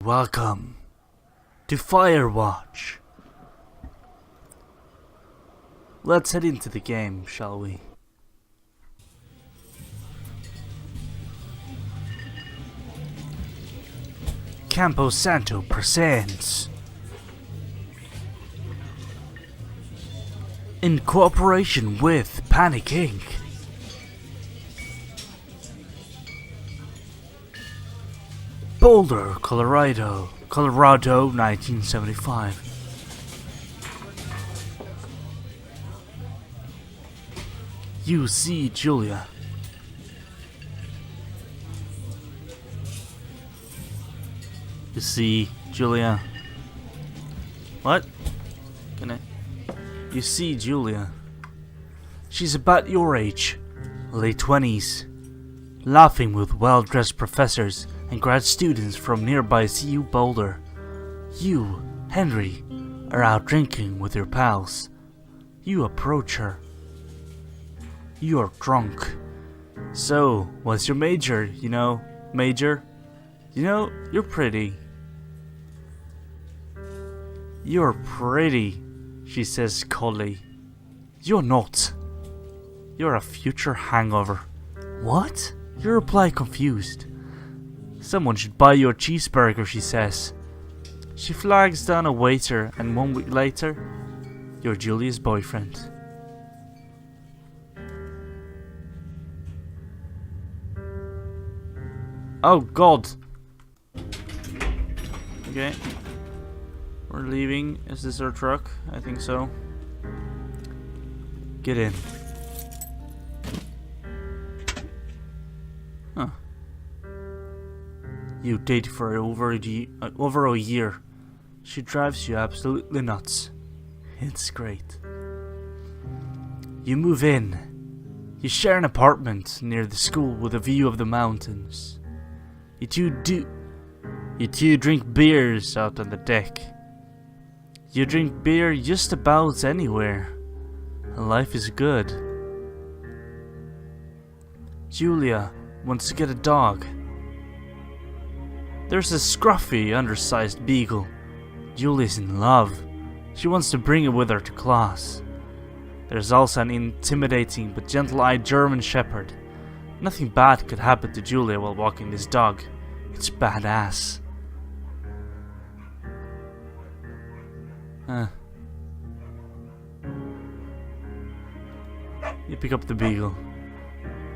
Welcome to Firewatch. Let's head into the game, shall we? Campo Santo presents, in cooperation with Panic Inc., Boulder, Colorado, 1975. You see Julia. You see Julia. What? You see Julia. She's about your age, late 20s, laughing with well-dressed professors and grad students from nearby CU Boulder. You, Henry, are out drinking with your pals. You approach her. You're drunk. So, what's your major? Major? You're pretty. You're pretty, she says coldly. You're not. You're a future hangover. What? You reply confused. Someone should buy you a cheeseburger, she says. She flags down a waiter, and 1 week later, you're Julia's boyfriend. Oh God. Okay. We're leaving. Is this our truck? I think so. Get in. Huh. You date for over a year. She drives you absolutely nuts. It's great. You move in. You share an apartment near the school with a view of the mountains. You two drink beers out on the deck. You drink beer just about anywhere. Life is good. Julia wants to get a dog. There's a scruffy, undersized beagle. Julia's in love. She wants to bring it with her to class. There's also an intimidating but gentle-eyed German shepherd. Nothing bad could happen to Julia while walking this dog. It's badass. You pick up the beagle.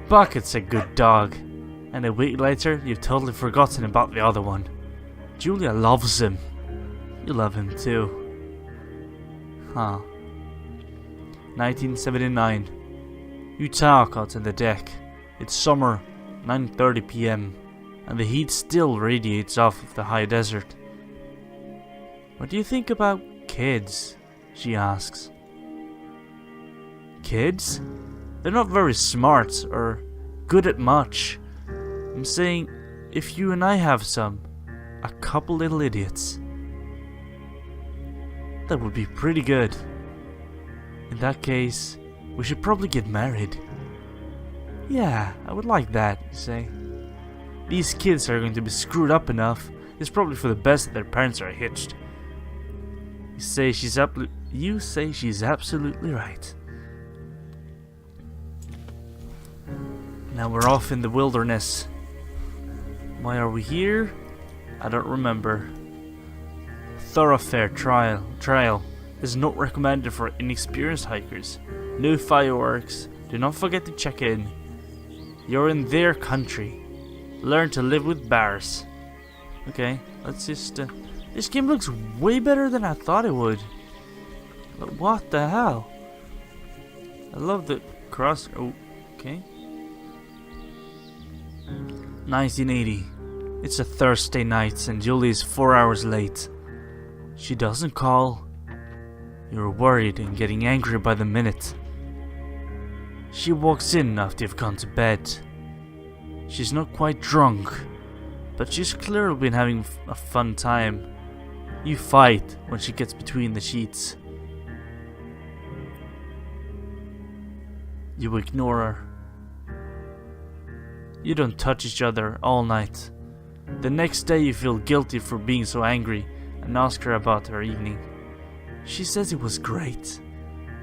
Bucket's a good dog. And a week later, you've totally forgotten about the other one. Julia loves him. You love him too. Huh. 1979. You talk out on the deck. It's summer, 9:30 p.m. and the heat still radiates off of the high desert. What do you think about kids? She asks. Kids? They're not very smart or good at much. I'm saying, if you and I have some, a couple little idiots, that would be pretty good. In that case, we should probably get married. Yeah, I would like that, you say. These kids are going to be screwed up enough. It's probably for the best that their parents are hitched. You say she's absolutely right. Now we're off in the wilderness. Why are we here? I don't remember. Thoroughfare trail is not recommended for inexperienced hikers. No fireworks. Do not forget to check in. You're in their country. Learn to live with bears. Okay, let's just... this game looks way better than I thought it would. But what the hell? I love the cross... Oh, okay. 1980. It's a Thursday night and Julie's 4 hours late. She doesn't call. You're worried and getting angry by the minute. She walks in after you've gone to bed. She's not quite drunk, but she's clearly been having a fun time. You fight when she gets between the sheets. You ignore her. You don't touch each other all night. The next day you feel guilty for being so angry and ask her about her evening. She says it was great.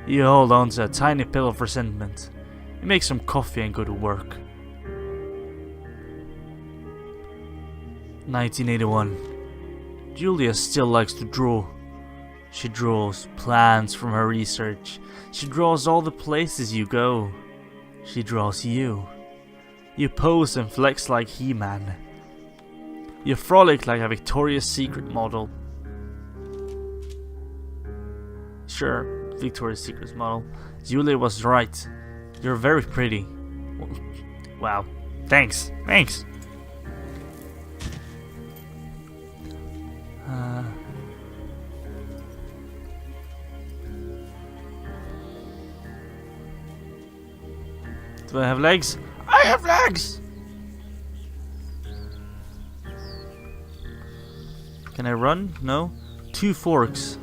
You hold on to a tiny pill of resentment. You make some coffee and go to work. 1981. Julia still likes to draw. She draws plans from her research. She draws all the places you go. She draws you. You pose and flex like He-Man. You frolic like a Victoria's Secret model. Sure, Victoria's Secret model. Julia was right. You're very pretty. Wow. Thanks. Do I have legs? I have legs! Can I run? No. 2 forks.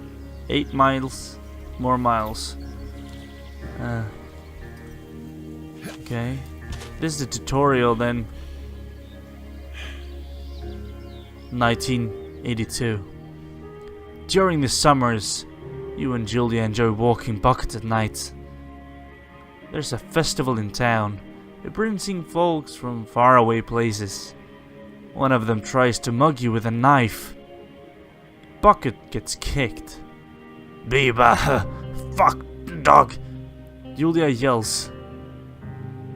8 miles. More miles. Okay. This is the tutorial then. 1982. During the summers, you and Julia enjoy walking buckets at night. There's a festival in town. It brings in folks from faraway places. One of them tries to mug you with a knife. Bucket gets kicked. Biba! Fuck, dog! Julia yells.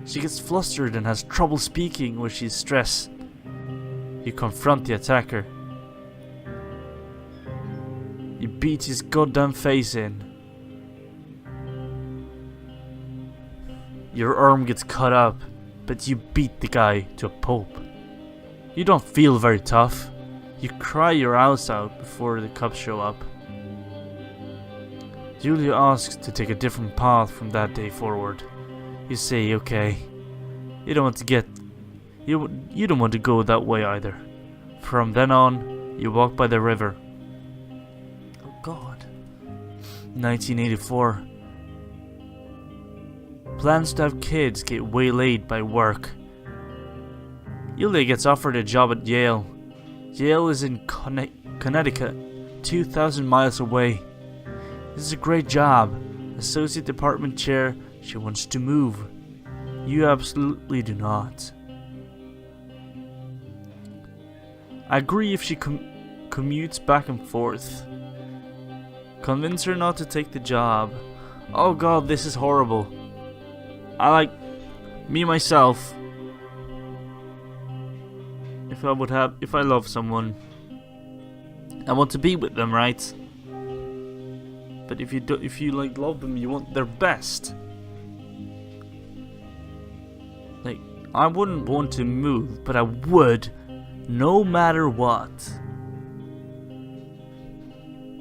She gets flustered and has trouble speaking when she's stressed. You confront the attacker. You beat his goddamn face in. Your arm gets cut up, but you beat the guy to a pulp. You don't feel very tough. You cry your eyes out before the cops show up. Julia asks to take a different path from that day forward. You say okay. You don't want to go that way either. From then on, you walk by the river. Oh God. 1984. Plans to have kids get waylaid by work. Julia gets offered a job at Yale. Yale is in Connecticut, 2,000 miles away. This is a great job. Associate department chair. She wants to move. You absolutely do not. I agree if she commutes back and forth. Convince her not to take the job. Oh God, this is horrible. Me myself. If I love someone, I want to be with them, right? But if you love them, you want their best. Like, I wouldn't want to move, but I would, no matter what.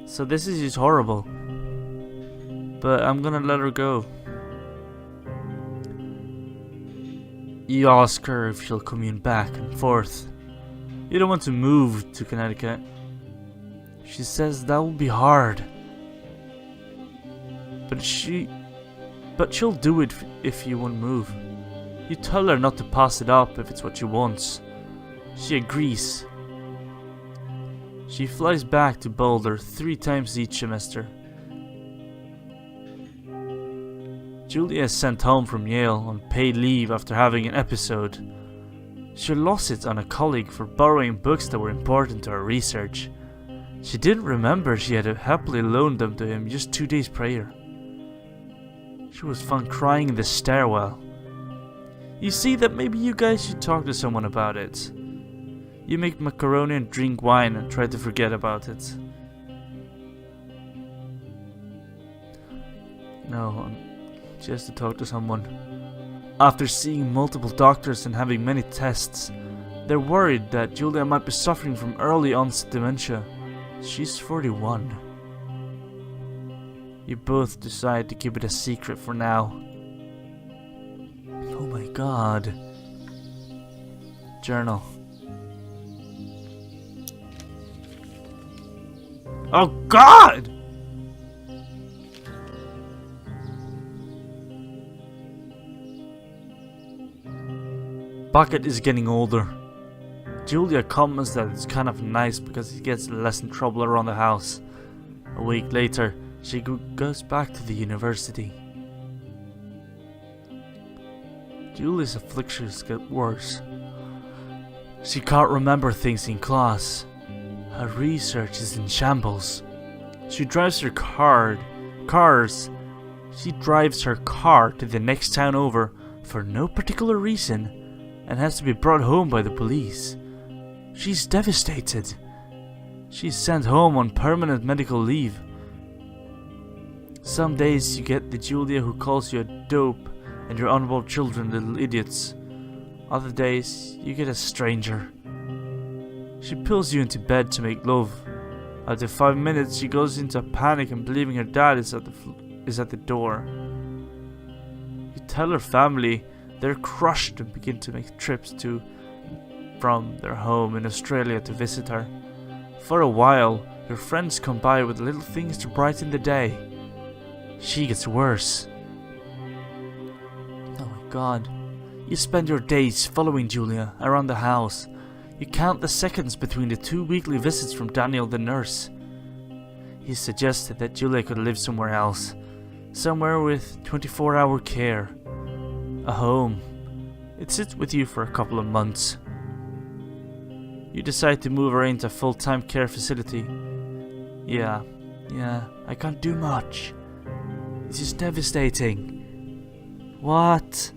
So this is just horrible. But I'm gonna let her go. You ask her if she'll commute back and forth. You don't want to move to Connecticut. She says that will be hard. But she'll do it if you won't move. You tell her not to pass it up if it's what she wants. She agrees. She flies back to Boulder 3 times each semester. Julia is sent home from Yale on paid leave after having an episode. She lost it on a colleague for borrowing books that were important to her research. She didn't remember she had happily loaned them to him just 2 days prior. She was found crying in the stairwell. You see that maybe you guys should talk to someone about it. You make macaroni and drink wine and try to forget about it. No, she has to talk to someone. After seeing multiple doctors and having many tests, they're worried that Julia might be suffering from early onset dementia. She's 41. You both decide to keep it a secret for now. Oh my God. Journal. Oh God! Bucket is getting older. Julia comments that it's kind of nice because he gets less in trouble around the house. A week later, she goes back to the university. Julia's afflictions get worse. She can't remember things in class. Her research is in shambles. She drives her car to the next town over for no particular reason and has to be brought home by the police. She's devastated. She's sent home on permanent medical leave. Some days you get the Julia who calls you a dope and your honorable children little idiots. Other days you get a stranger. She pulls you into bed to make love. After 5 minutes she goes into a panic and believing her dad is at the door. You tell her family, they're crushed and begin to make trips from their home in Australia to visit her. For a while, her friends come by with little things to brighten the day. She gets worse. Oh my god. You spend your days following Julia around the house. You count the seconds between the 2 weekly visits from Daniel the nurse. He suggested that Julia could live somewhere else. Somewhere with 24-hour care. A home. It sits with you for a couple of months. You decide to move her into a full-time care facility. Yeah, I can't do much. This is devastating. What?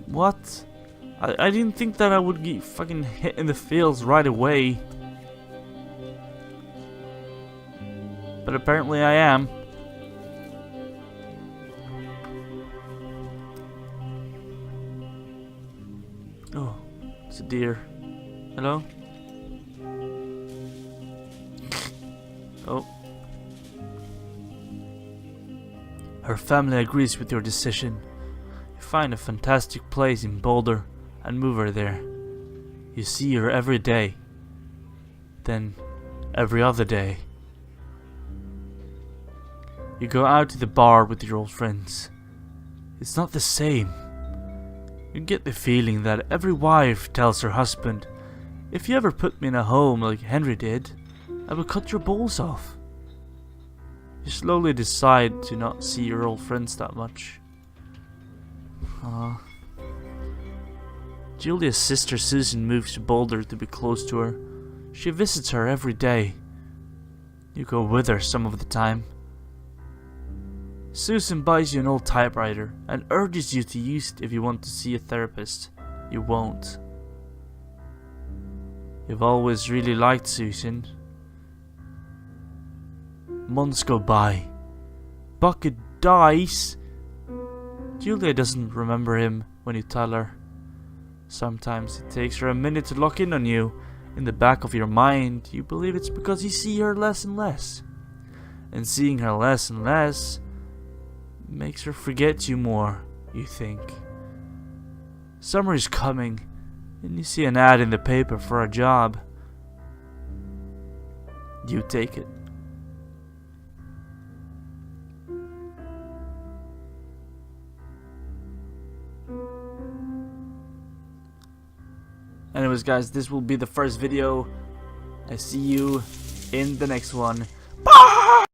What? I didn't think that I would get fucking hit in the feels right away. But apparently I am. Oh, it's a deer. Hello? Oh. Her family agrees with your decision. You find a fantastic place in Boulder and move her there. You see her every day. Then, every other day. You go out to the bar with your old friends. It's not the same. You get the feeling that every wife tells her husband, if you ever put me in a home like Henry did, I will cut your balls off. You slowly decide to not see your old friends that much. Julia's sister Susan moves to Boulder to be close to her. She visits her every day. You go with her some of the time. Susan buys you an old typewriter and urges you to use it if you want to see a therapist. You won't. You've always really liked Susan. Months go by. Bucket dies. Julia doesn't remember him when you tell her. Sometimes it takes her a minute to lock in on you. In the back of your mind, you believe it's because you see her less and less. And seeing her less and less makes her forget you more, you think. Summer is coming, and you see an ad in the paper for a job. You take it. Anyways guys, this will be the first video. I see you in the next one.